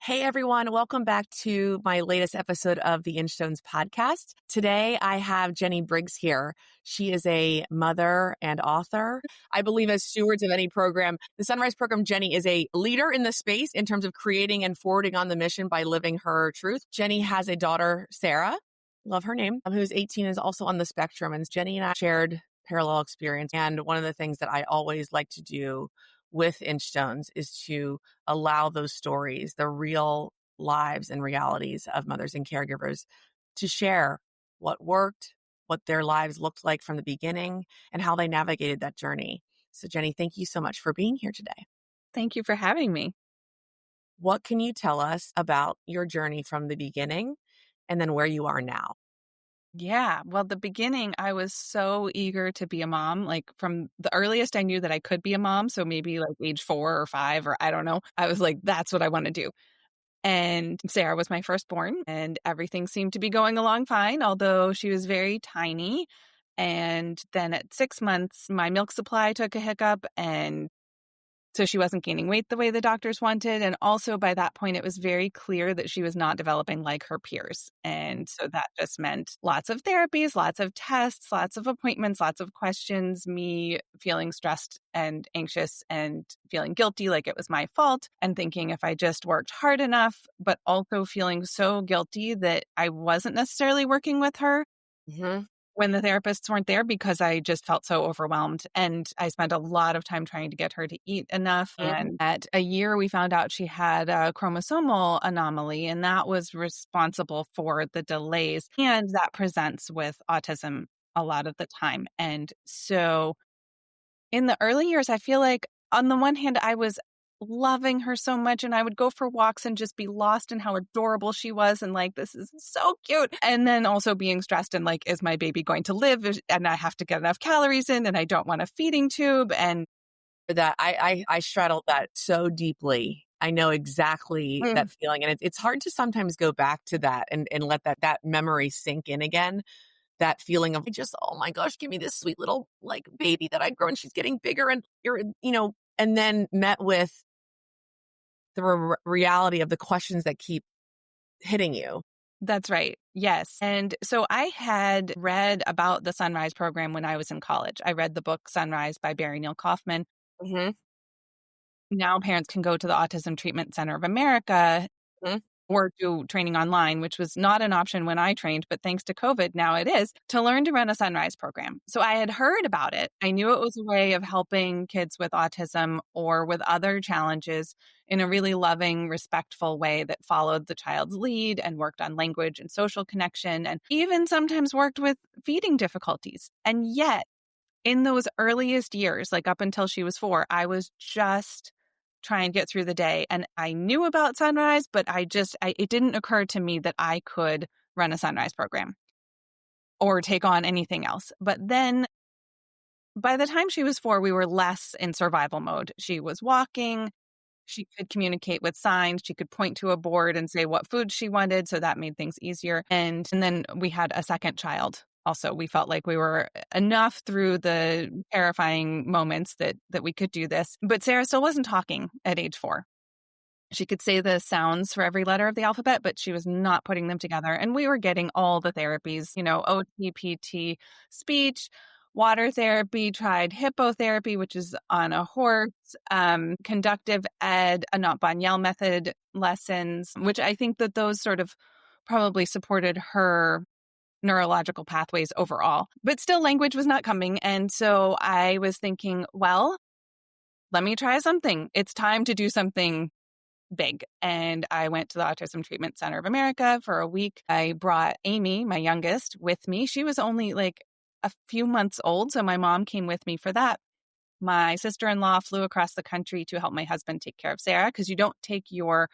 Hey everyone, welcome back to my latest episode of the Inchstones podcast. Today I have Jenny Briggs here. She is a mother and author. I believe as stewards of any program, the Sunrise program, Jenny is a leader in the space in terms of creating and forwarding on the mission by living her truth. Jenny has a daughter, Sarah, love her name, who's 18 and is also on the spectrum. And Jenny and I shared parallel experience. And one of the things that I always like to do with Inchstones is to allow those stories, the real lives and realities of mothers and caregivers, to share what worked, what their lives looked like from the beginning, and how they navigated that journey. So, Jenny, thank you so much for being here today. Thank you for having me. What can you tell us about your journey from the beginning and then where you are now? Yeah. Well, the beginning, I was so eager to be a mom. Like from the earliest I knew that I could be a mom. So maybe like age 4 or 5, or I don't know. I was like, that's what I want to do. And Sarah was my firstborn, and everything seemed to be going along fine, although she was very tiny. And then at 6 months, my milk supply took a hiccup, and so she wasn't gaining weight the way the doctors wanted. And also by that point, it was very clear that she was not developing like her peers. And so that just meant lots of therapies, lots of tests, lots of appointments, lots of questions, me feeling stressed and anxious and feeling guilty like it was my fault, and thinking if I just worked hard enough, but also feeling so guilty that I wasn't necessarily working with her when the therapists weren't there because I just felt so overwhelmed. And I spent a lot of time trying to get her to eat enough. And at a year, we found out she had a chromosomal anomaly, and that was responsible for the delays. And that presents with autism a lot of the time. And so in the early years, I feel like on the one hand, I was loving her so much, and I would go for walks and just be lost in how adorable she was, and like, this is so cute. And then also being stressed and like, is my baby going to live? And I have to get enough calories in, and I don't want a feeding tube. And That I straddled that so deeply. I know exactly that feeling. And it's hard to sometimes go back to that and let that memory sink in again. That feeling of just, oh my gosh, give me this sweet little like baby that I grow, and she's getting bigger, and and then met with the reality of the questions that keep hitting you. That's right. Yes. And so I had read about the Sunrise program when I was in college. I read the book Sunrise by Barry Neil Kaufman. Mm-hmm. Now parents can go to the Autism Treatment Center of America or do training online, which was not an option when I trained, but thanks to COVID, now it is, to learn to run a Sunrise program. So I had heard about it. I knew it was a way of helping kids with autism or with other challenges in a really loving, respectful way that followed the child's lead and worked on language and social connection, and even sometimes worked with feeding difficulties. And yet, in those earliest years, like up until she was 4, I was just try and get through the day. And I knew about Sunrise, but it didn't occur to me that I could run a Sunrise program or take on anything else. But then by the time she was 4, we were less in survival mode. She was walking. She could communicate with signs. She could point to a board and say what food she wanted. So that made things easier. And then we had a second child. Also, we felt like we were enough through the terrifying moments that we could do this. But Sarah still wasn't talking at age 4. She could say the sounds for every letter of the alphabet, but she was not putting them together. And we were getting all the therapies, OT, PT, speech, water therapy, tried hippotherapy, which is on a horse, conductive ed, a not Banyel method lessons, which I think that those sort of probably supported her neurological pathways overall. But still, language was not coming. And so I was thinking, well, let me try something. It's time to do something big. And I went to the Autism Treatment Center of America for a week. I brought Amy, my youngest, with me. She was only like a few months old, so my mom came with me for that. My sister-in-law flew across the country to help my husband take care of Sarah, because you don't take your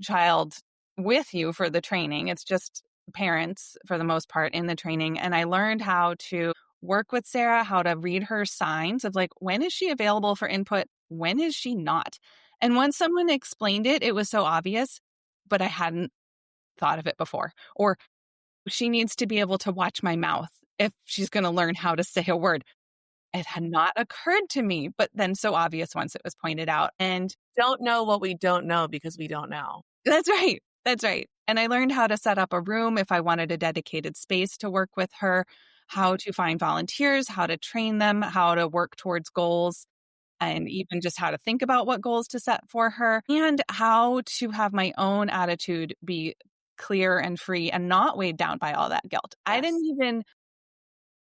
child with you for the training. It's just parents for the most part in the training. And I learned how to work with Sarah, how to read her signs of like, when is she available for input? When is she not? And once someone explained it, it was so obvious, but I hadn't thought of it before. Or she needs to be able to watch my mouth if she's going to learn how to say a word. It had not occurred to me, but then so obvious once it was pointed out. And Don't know what we don't know because we don't know. That's right. That's right. And I learned how to set up a room if I wanted a dedicated space to work with her, how to find volunteers, how to train them, how to work towards goals, and even just how to think about what goals to set for her, and how to have my own attitude be clear and free and not weighed down by all that guilt. I didn't Yes. even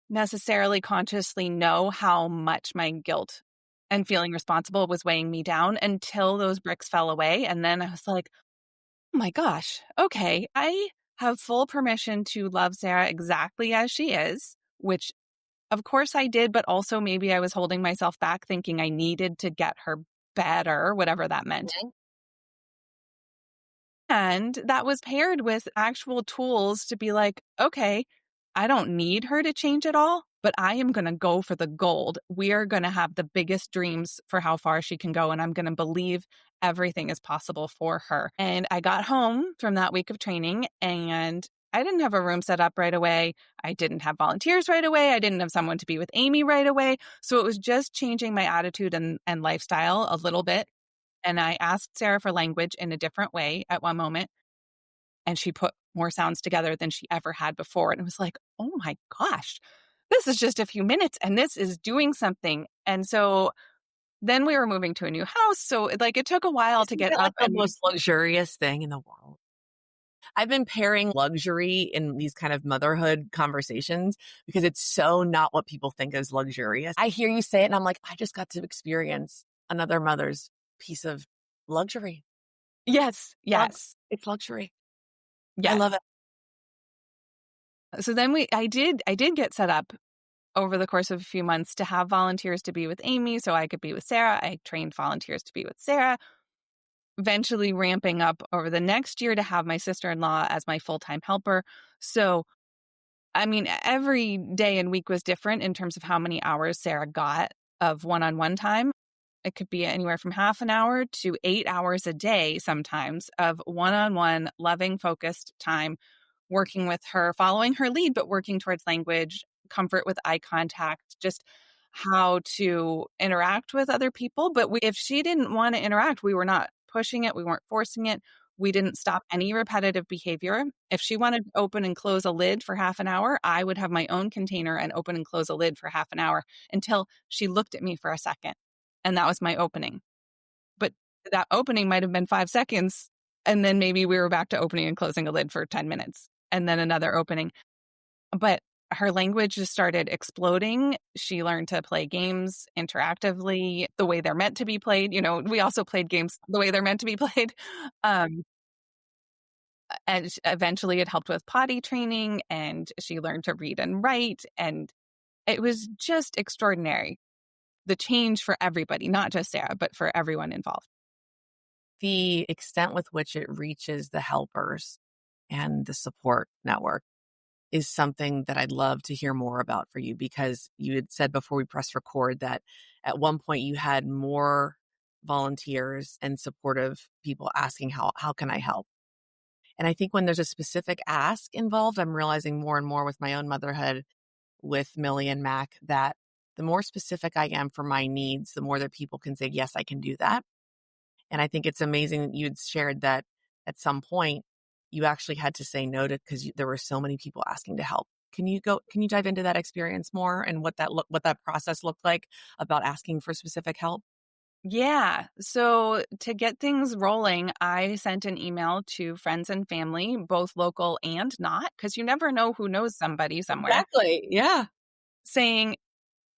necessarily consciously know how much my guilt and feeling responsible was weighing me down until those bricks fell away. And then I was like, oh my gosh, okay, I have full permission to love Sarah exactly as she is, which of course I did, but also maybe I was holding myself back thinking I needed to get her better, whatever that meant. Mhm. And that was paired with actual tools to be like, okay, I don't need her to change it all, but I am going to go for the gold. We are going to have the biggest dreams for how far she can go. And I'm going to believe everything is possible for her. And I got home from that week of training and I didn't have a room set up right away. I didn't have volunteers right away. I didn't have someone to be with Amy right away. So it was just changing my attitude and lifestyle a little bit. And I asked Sarah for language in a different way at one moment, and she put more sounds together than she ever had before. And it was like, oh my gosh, this is just a few minutes and this is doing something. And so then we were moving to a new house. So it took a while to Isn't get that up like the and most luxurious thing in the world? I've been pairing luxury in these kind of motherhood conversations because it's so not what people think is luxurious. I hear you say it and I'm like, I just got to experience another mother's piece of luxury. yes, Lux. yes, It's luxury. I yes. love it. So then I did get set up over the course of a few months to have volunteers to be with Amy so I could be with Sarah. I trained volunteers to be with Sarah, eventually ramping up over the next year to have my sister-in-law as my full-time helper. So I mean, every day and week was different in terms of how many hours Sarah got of one-on-one time. It could be anywhere from half an hour to 8 hours a day sometimes of one-on-one, loving, focused time, working with her, following her lead, but working towards language, comfort with eye contact, just how to interact with other people. But if she didn't want to interact, we were not pushing it, we weren't forcing it. We didn't stop any repetitive behavior. If she wanted to open and close a lid for half an hour, I would have my own container and open and close a lid for half an hour until she looked at me for a second. And that was my opening. But that opening might have been 5 seconds. And then maybe we were back to opening and closing a lid for 10 minutes and then another opening. But her language just started exploding. She learned to play games interactively the way they're meant to be played. You know, we also played games the way they're meant to be played. Um, and eventually it helped with potty training and she learned to read and write. And it was just extraordinary. The change for everybody, not just Sarah, but for everyone involved. The extent with which it reaches the helpers and the support network is something that I'd love to hear more about for you because you had said before we pressed record that at one point you had more volunteers and supportive people asking how can I help? And I think when there's a specific ask involved, I'm realizing more and more with my own motherhood with Millie and Mac that the more specific I am for my needs, the more that people can say, yes, I can do that. And I think it's amazing that you'd shared that at some point you actually had to say no to because there were so many people asking to help. Can you dive into that experience more and what that process looked like about asking for specific help? Yeah. So to get things rolling, I sent an email to friends and family, both local and not, because you never know who knows somebody somewhere, Exactly. Yeah. saying,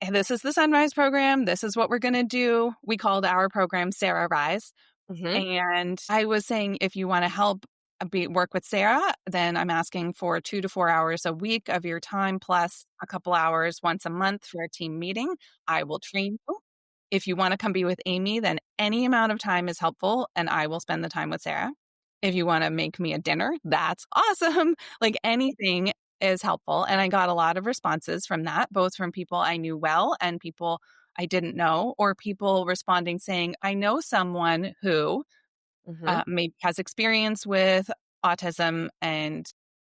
"Hey, this is the Sunrise program. This is what we're going to do." We called our program Sarah Rise. Hmm. And I was saying, if you want to help work with Sarah, then I'm asking for 2 to 4 hours a week of your time, plus a couple hours once a month for a team meeting. I will train you. If you want to come be with Amy, then any amount of time is helpful, and I will spend the time with Sarah. If you want to make me a dinner, that's awesome. Like anything is helpful. And I got a lot of responses from that, both from people I knew well and people I didn't know, or people responding saying, I know someone who Hmm. maybe has experience with autism and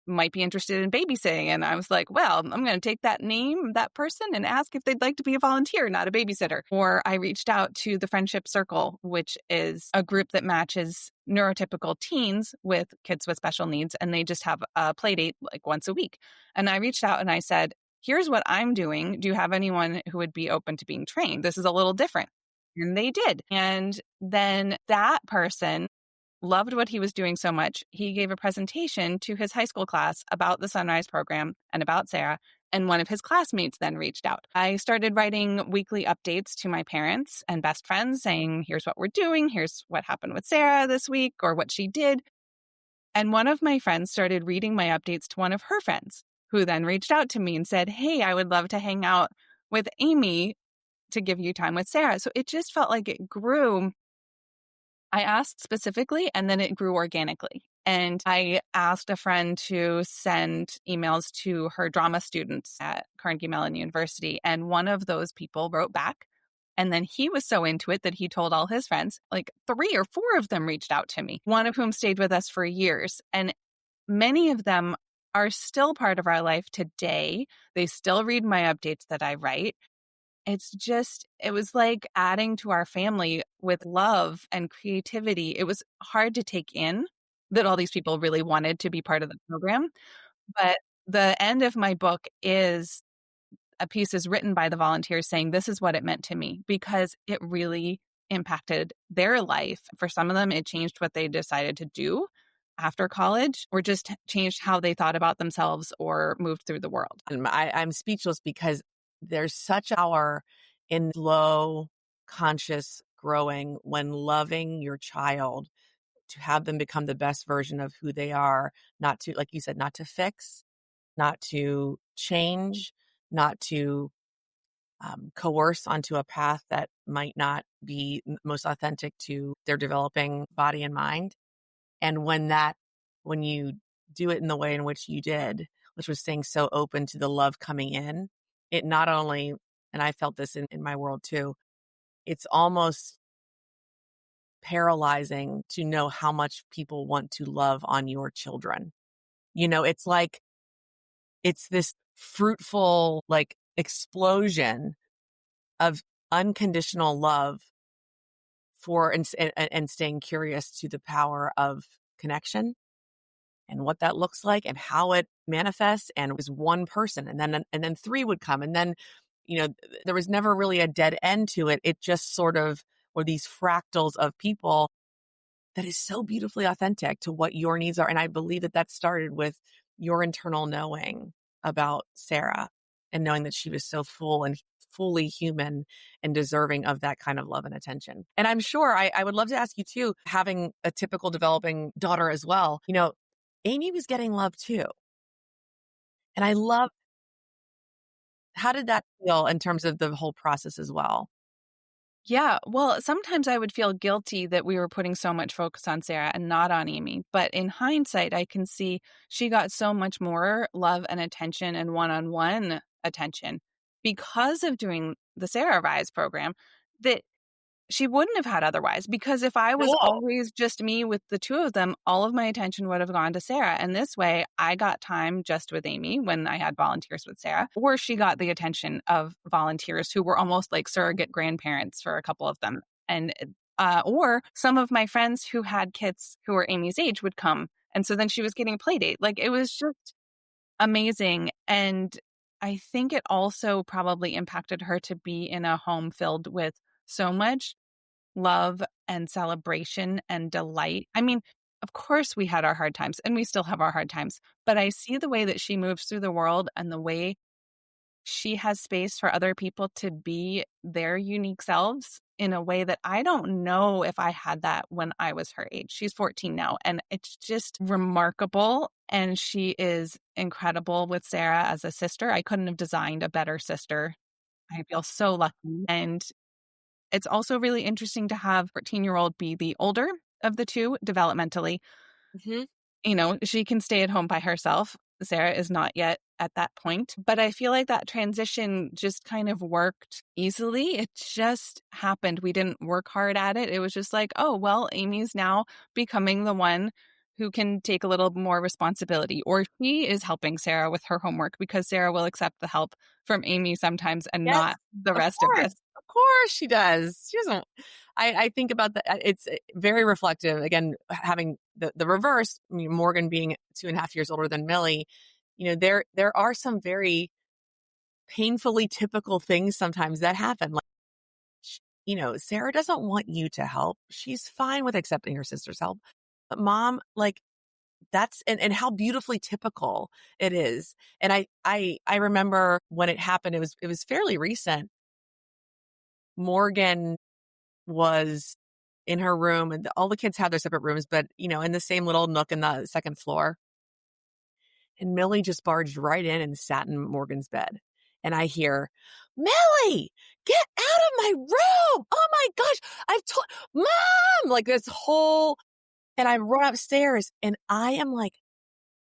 might be interested in babysitting. And I was like, well, I'm going to take that name, that person, and ask if they'd like to be a volunteer, not a babysitter. Or I reached out to the Friendship Circle, which is a group that matches neurotypical teens with kids with special needs. And they just have a play date like once a week. And I reached out and I said, here's what I'm doing. Do you have anyone who would be open to being trained? This is a little different. And they did. And then that person loved what he was doing so much. He gave a presentation to his high school class about the Sunrise program and about Sarah. And one of his classmates then reached out. I started writing weekly updates to my parents and best friends saying, here's what we're doing. Here's what happened with Sarah this week or what she did. And one of my friends started reading my updates to one of her friends, who then reached out to me and said, hey, I would love to hang out with Amy to give you time with Sarah. So it just felt like it grew. I asked specifically, and then it grew organically. And I asked a friend to send emails to her drama students at Carnegie Mellon University. And one of those people wrote back. And then he was so into it that he told all his friends, like 3 or 4 of them reached out to me, one of whom stayed with us for years. And many of them are still part of our life today. They still read my updates that I write. It was like adding to our family with love and creativity. It was hard to take in that all these people really wanted to be part of the program. But the end of my book is a piece is written by the volunteers saying, this is what it meant to me, because it really impacted their life. For some of them, it changed what they decided to do after college or just changed how they thought about themselves or moved through the world. I'm speechless because there's such power in low conscious growing when loving your child to have them become the best version of who they are, not to, like you said, not to fix, not to change, not to coerce onto a path that might not be most authentic to their developing body and mind. And when you do it in the way in which you did, which was staying so open to the love coming in, it not only, and I felt this in my world too, it's almost paralyzing to know how much people want to love on your children. It's like, it's this fruitful, like, explosion of unconditional love for, and staying curious to the power of connection and what that looks like and how it manifests. And it was one person, and then 3 would come, and then there was never really a dead end to it. It just sort of were these fractals of people that is so beautifully authentic to what your needs are. And I believe that started with your internal knowing about Sarah and knowing that she was so full and fully human and deserving of that kind of love and attention. And I'm sure I would love to ask you too, having a typical developing daughter as well, Amy was getting love too. And I love, how did that feel in terms of the whole process as well? Yeah, well, sometimes I would feel guilty that we were putting so much focus on Sarah and not on Amy. But in hindsight, I can see she got so much more love and attention and one-on-one attention because of doing the Sarah Rise program that she wouldn't have had otherwise. Because if I was Cool. always just me with the 2 of them, all of my attention would have gone to Sarah. And this way, I got time just with Amy when I had volunteers with Sarah, or she got the attention of volunteers who were almost like surrogate grandparents for a couple of them. And or some of my friends who had kids who were Amy's age would come. And so then she was getting a play date. Like, it was just amazing. And I think it also probably impacted her to be in a home filled with so much love and celebration and delight. I mean, of course we had our hard times and we still have our hard times, but I see the way that she moves through the world and the way she has space for other people to be their unique selves in a way that I don't know if I had that when I was her age. She's 14 now, and it's just remarkable. And she is incredible with Sarah as a sister. I couldn't have designed a better sister. I feel so lucky. And it's also really interesting to have 14-year-old be the older of the 2 developmentally. Mm-hmm. She can stay at home by herself. Sarah is not yet at that point, but I feel like that transition just kind of worked easily. It just happened. We didn't work hard at it. It was just like, oh, well, Amy's now becoming the one who can take a little more responsibility, or she is helping Sarah with her homework because Sarah will accept the help from Amy sometimes and Yes, not the of rest of course. us. Of course she does. She doesn't. I think about that. It's very reflective. Again, having the reverse, I mean, Morgan being 2.5 years older than Millie, there are some very painfully typical things sometimes that happen. Like, Sarah doesn't want you to help. She's fine with accepting her sister's help. But mom, like, that's and how beautifully typical it is. And I remember when it happened, it was fairly recent. Morgan was in her room, and all the kids had their separate rooms, but in the same little nook in the second floor. And Millie just barged right in and sat in Morgan's bed. And I hear, Millie, get out of my room. Oh my gosh. I've told mom, like this whole, and I run upstairs and I am like,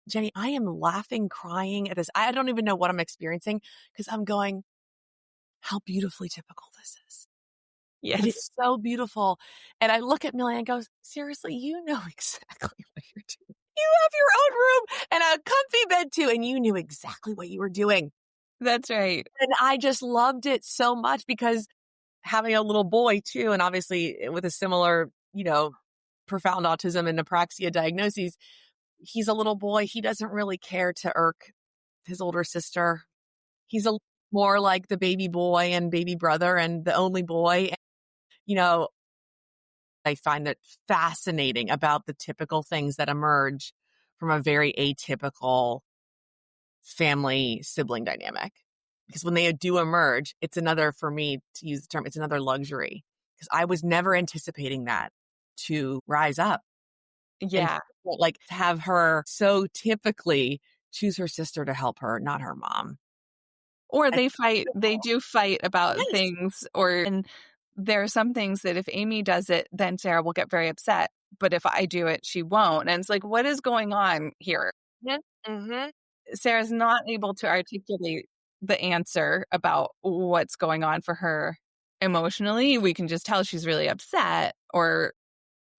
Jenny, I am laughing, crying at this. I don't even know what I'm experiencing because I'm going, how beautifully typical this is. It Yes. is so beautiful. And I look at Millie and go, seriously, you know exactly what you're doing. You have your own room and a comfy bed too. And you knew exactly what you were doing. That's right. And I just loved it so much because having a little boy too, and obviously with a similar, profound autism and apraxia diagnoses, he's a little boy. He doesn't really care to irk his older sister. He's a more like the baby boy and baby brother and the only boy. You know, I find that fascinating about the typical things that emerge from a very atypical family sibling dynamic. Because when they do emerge, it's another, for me to use the term, it's another luxury. Because I was never anticipating that to rise up and Yeah. like have her so typically choose her sister to help her, not her mom. Or That's they beautiful. do fight about Yes. things, and there are some things that if Amy does it, then Sarah will get very upset. But if I do it, she won't. And it's like, what is going on here? Mm-hmm. Sarah's not able to articulate the answer about what's going on for her emotionally. We can just tell she's really upset or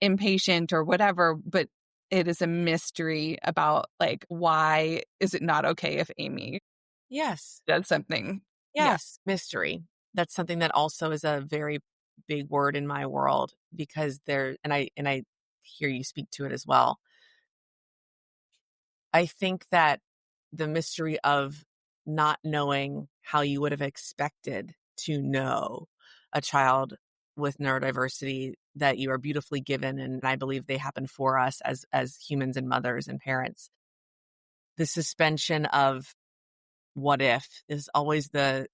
impatient or whatever, but it is a mystery about like, why is it not okay if Amy Yes. does something? Yeah. Yes. Mystery. That's something that also is a very big word in my world because and I hear you speak to it as well. I think that the mystery of not knowing how you would have expected to know a child with neurodiversity that you are beautifully given, and I believe they happen for us as humans and mothers and parents. The suspension of what if is always the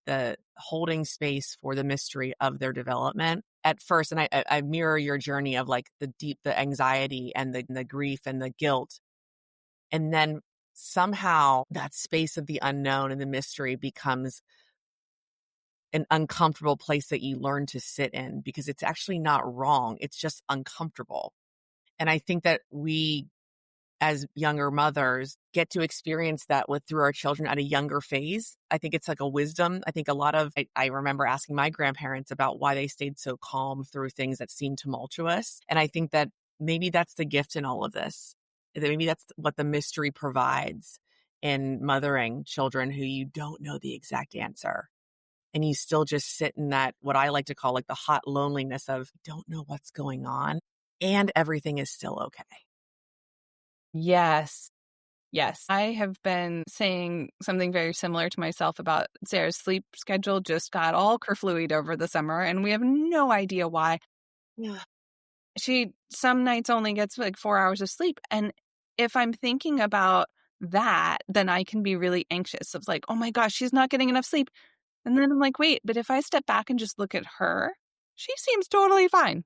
holding space for the mystery of their development at first. And I mirror your journey of like the anxiety and the grief and the guilt. And then somehow that space of the unknown and the mystery becomes an uncomfortable place that you learn to sit in because it's actually not wrong. It's just uncomfortable. And I think that we as younger mothers get to experience that through our children at a younger phase. I think it's like a wisdom. I think I remember asking my grandparents about why they stayed so calm through things that seemed tumultuous. And I think that maybe that's the gift in all of this. That maybe that's what the mystery provides in mothering children who you don't know the exact answer. And you still just sit in that, what I like to call like the hot loneliness of don't know what's going on and everything is still okay. Yes. Yes. I have been saying something very similar to myself about Sarah's sleep schedule just got all kerfluied over the summer, and we have no idea why. Yeah. She some nights only gets like 4 hours of sleep. And if I'm thinking about that, then I can be really anxious of like, oh my gosh, she's not getting enough sleep. And then I'm like, wait, but if I step back and just look at her, she seems totally fine.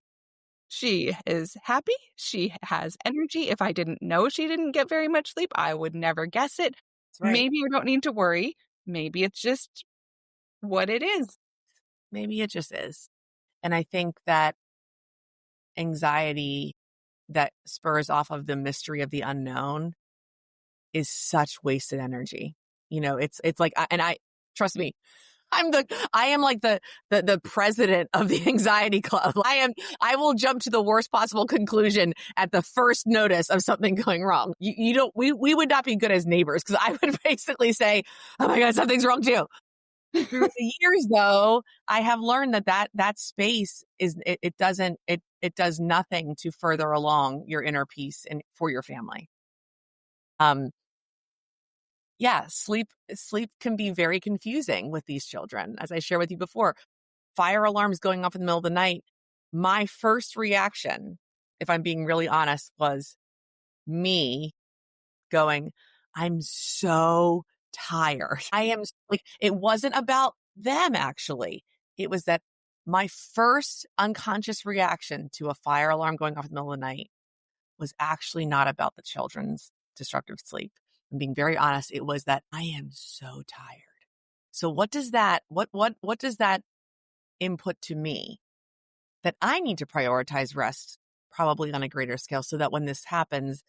She is happy. She has energy. If I didn't know she didn't get very much sleep, I would never guess it. That's right. Maybe you don't need to worry. Maybe it's just what it is. Maybe it just is. And I think that anxiety that spurs off of the mystery of the unknown is such wasted energy. It's like, and I trust me, I am like the president of the anxiety club. I will jump to the worst possible conclusion at the first notice of something going wrong. You don't, we would not be good as neighbors because I would basically say, oh my God, something's wrong too. Through the years though, I have learned that space it does nothing to further along your inner peace and for your family. Yeah, sleep can be very confusing with these children. As I shared with you before, fire alarms going off in the middle of the night. My first reaction, if I'm being really honest, was me going, I'm so tired. I am like, it wasn't about them actually. It was that my first unconscious reaction to a fire alarm going off in the middle of the night was actually not about the children's disruptive sleep. I'm being very honest. It was that I am so tired. So what does that input to me that I need to prioritize rest probably on a greater scale so that when this happens,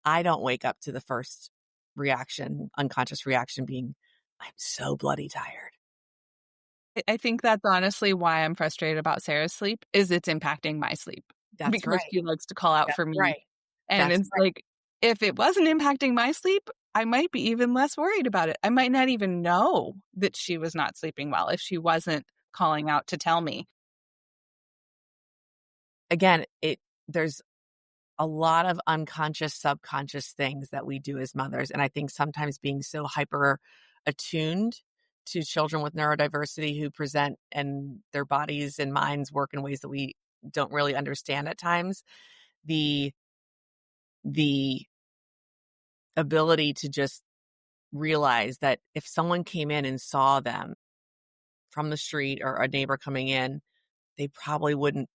I don't wake up to the first reaction, unconscious reaction being, I'm so bloody tired. I think that's honestly why I'm frustrated about Sarah's sleep is it's impacting my sleep That's because right. she likes to call out That's for me. right. And That's it's right. like, if it wasn't impacting my sleep, I might be even less worried about it. I might not even know that she was not sleeping well if she wasn't calling out to tell me. Again, there's a lot of unconscious, subconscious things that we do as mothers. And I think sometimes being so hyper attuned to children with neurodiversity who present and their bodies and minds work in ways that we don't really understand at times, the ability to just realize that if someone came in and saw them from the street or a neighbor coming in, they probably wouldn't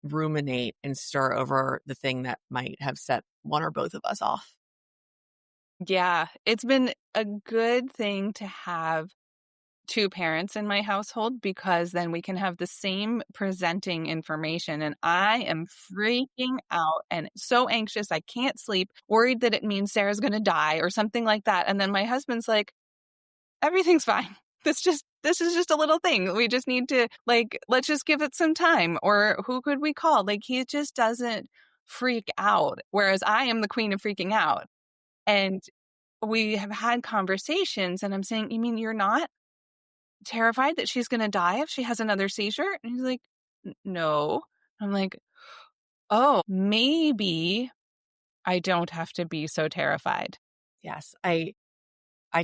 ruminate and stir over the thing that might have set one or both of us off. Yeah, it's been a good thing to have two parents in my household because then we can have the same presenting information. And I am freaking out and so anxious. I can't sleep, worried that it means Sarah's going to die or something like that. And then my husband's like, everything's fine. This is just a little thing. We just need to let's just give it some time. Or who could we call? Like, he just doesn't freak out. Whereas I am the queen of freaking out. And we have had conversations and I'm saying, you mean you're not terrified that she's going to die if she has another seizure? And he's like, no. I'm like, oh, maybe I don't have to be so terrified. Yes, I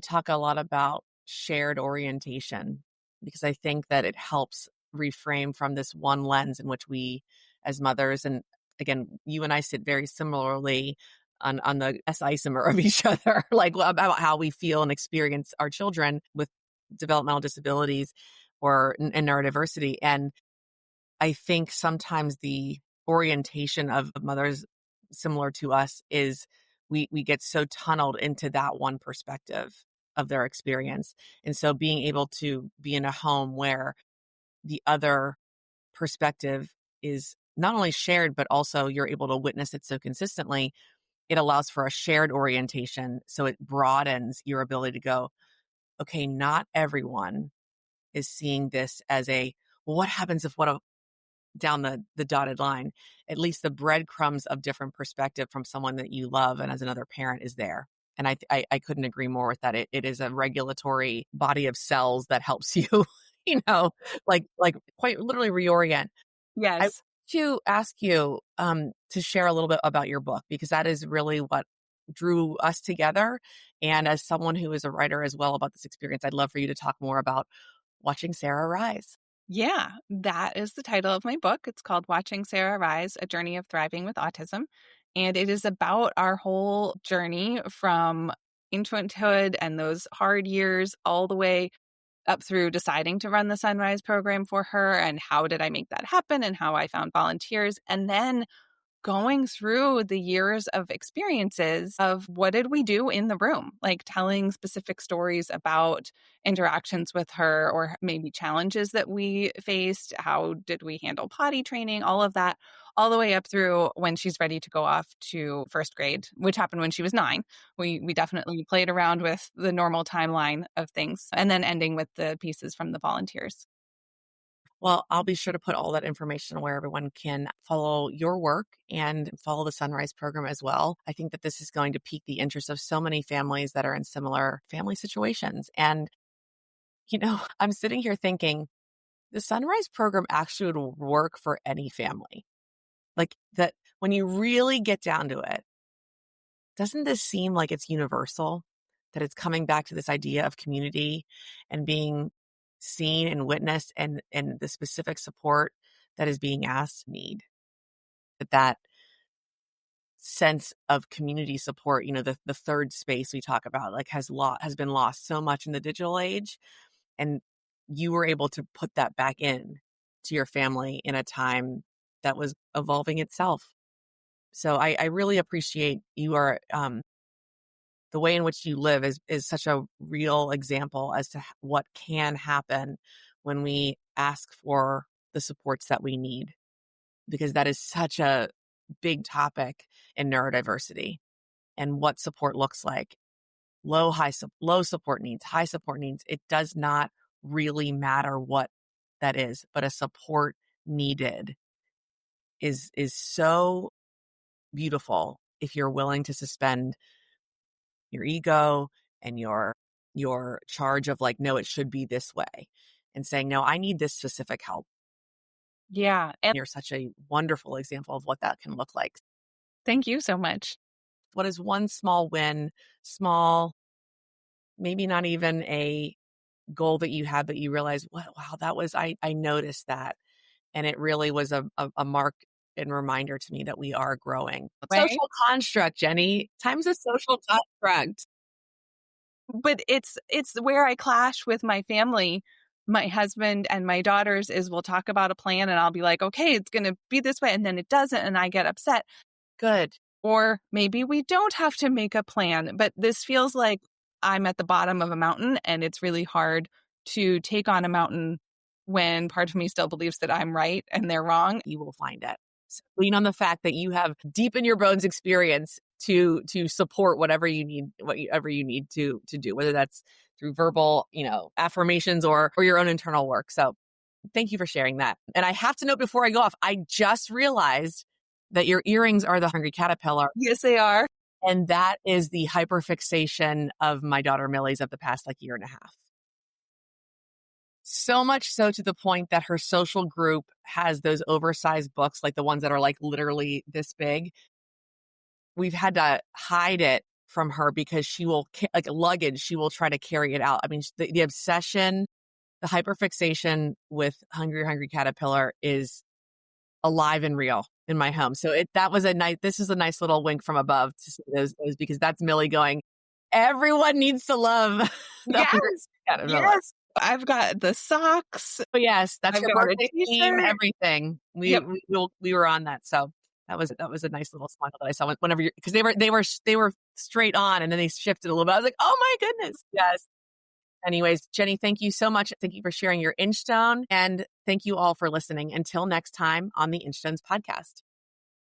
talk a lot about shared orientation because I think that it helps reframe from this one lens in which we as mothers, and again, you and I sit very similarly on the S isomer of each other, like about how we feel and experience our children with developmental disabilities or and neurodiversity. And I think sometimes the orientation of mothers similar to us is we get so tunneled into that one perspective of their experience. And so being able to be in a home where the other perspective is not only shared, but also you're able to witness it so consistently, it allows for a shared orientation. So it broadens your ability to go, okay, not everyone is seeing this as well, what happens if down the dotted line, at least the breadcrumbs of different perspective from someone that you love and as another parent is there. And I couldn't agree more with that. It is a regulatory body of cells that helps you, like quite literally reorient. I want Yes. to ask you to share a little bit about your book because that is really what drew us together. And as someone who is a writer as well about this experience, I'd love for you to talk more about watching Sarah rise. Yeah, that is the title of my book. It's called Watching Sarah Rise, A Journey of Thriving with Autism. And it is about our whole journey from infanthood and those hard years all the way up through deciding to run the Sunrise program for her and how did I make that happen and how I found volunteers. And then going through the years of experiences of what did we do in the room, like telling specific stories about interactions with her or maybe challenges that we faced. How did we handle potty training? All of that, all the way up through when she's ready to go off to first grade, which happened when she was 9. We definitely played around with the normal timeline of things, and then ending with the pieces from the volunteers. Well, I'll be sure to put all that information where everyone can follow your work and follow the Sunrise program as well. I think that this is going to pique the interest of so many families that are in similar family situations. And, I'm sitting here thinking the Sunrise program actually would work for any family. Like that, when you really get down to it, doesn't this seem like it's universal? That it's coming back to this idea of community and being seen and witnessed and the specific support that is being asked to need. That sense of community support, the third space we talk about, like has been lost so much in the digital age. And you were able to put that back in to your family in a time that was evolving itself. So I really appreciate you are the way in which you live is such a real example as to what can happen when we ask for the supports that we need, because that is such a big topic in neurodiversity and what support looks like. Low support needs, high support needs. It does not really matter what that is, but a support needed is so beautiful if you're willing to suspend your ego and your charge of like, no, it should be this way, and saying, no, I need this specific help. Yeah. And you're such a wonderful example of what that can look like. Thank you so much. What is one small win, small, maybe not even a goal that you had, but you realize, wow, that was, I noticed that. And it really was a mark and reminder to me that we are growing. Right? Social construct, Jenny. Time's a social construct. But it's where I clash with my family. My husband and my daughters is we'll talk about a plan and I'll be like, okay, it's going to be this way. And then it doesn't. And I get upset. Good. Or maybe we don't have to make a plan, but this feels like I'm at the bottom of a mountain and it's really hard to take on a mountain when part of me still believes that I'm right and they're wrong. You will find it. So lean on the fact that you have deep in your bones experience to support whatever you need to do, whether that's through verbal, affirmations or your own internal work. So thank you for sharing that. And I have to note before I go off, I just realized that your earrings are the hungry caterpillar. Yes, they are. And that is the hyperfixation of my daughter Millie's of the past year and a half. So much so to the point that her social group has those oversized books, like the ones that are literally this big. We've had to hide it from her because she will, like luggage, she will try to carry it out. I mean, the obsession, the hyperfixation with hungry caterpillar is alive and real in my home. So this is a nice little wink from above to see those because that's Millie going, everyone needs to love the hungry caterpillar. Yes. I've got the socks. Oh, yes, that's I've your got a birthday theme, everything. We were on that. So that was a nice little smile that I saw whenever because they were straight on and then they shifted a little bit. I was like, oh my goodness. Yes. Anyways, Jenny, thank you so much. Thank you for sharing your Inchstone, and thank you all for listening. Until next time on the Inchstones podcast.